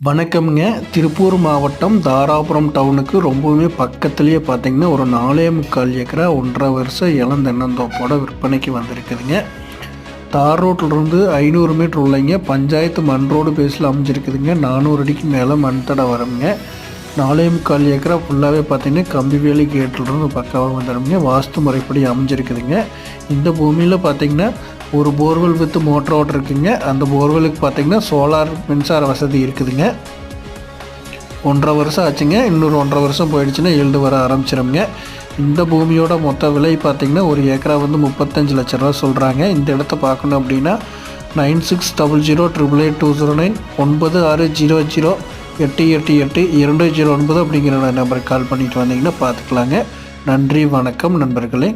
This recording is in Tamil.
வணக்கம்ங்க. திருப்பூர் மாவட்டம் தாராபுரம் டவுனுக்கு ரொம்பவுமே பக்கத்துலேயே பார்த்தீங்கன்னா, ஒரு 4.25 ஏக்கரா 1½ வருஷ இளந்தென்னந்தோப்போட விற்பனைக்கு வந்திருக்குதுங்க. தார் ரோட்லேருந்து 500 மீட்டர் உள்ளைங்க. பஞ்சாயத்து மண் ரோடு பேஸில் அமைஞ்சிருக்குதுங்க. 400 அடிக்கு மேலே மண் தடை வருங்க. 4.25 ஏக்கரா ஃபுல்லாகவே பார்த்தீங்கன்னா, கம்பிவேலி கேட்டிலிருந்து பக்காவாக வந்துடுங்க. வாஸ்து முறைப்படி அமைஞ்சிருக்குதுங்க. இந்த பூமியில் பார்த்தீங்கன்னா, ஒரு போர்வெல் வித் மோட்டரோடு இருக்குங்க. அந்த போர்வெலுக்கு பார்த்தீங்கன்னா சோலார் மின்சார வசதி இருக்குதுங்க. 1½ வருஷம் ஆச்சுங்க. இன்னொரு 1½ வருஷம் போயிடுச்சுன்னா ஈல்டு வர ஆரம்பிச்சிடுங்க. இந்த பூமியோட மொத்த விலை பார்த்தீங்கன்னா ஒரு ஏக்கரா வந்து 35 லட்ச ரூபா சொல்கிறாங்க. இந்த இடத்த பார்க்கணும் அப்படின்னா 9600888209 9600888209 அப்படிங்கிற நம்பருக்கு கால் பண்ணிட்டு வந்தீங்கன்னா பார்த்துக்கலாங்க. நன்றி, வணக்கம் நண்பர்களே.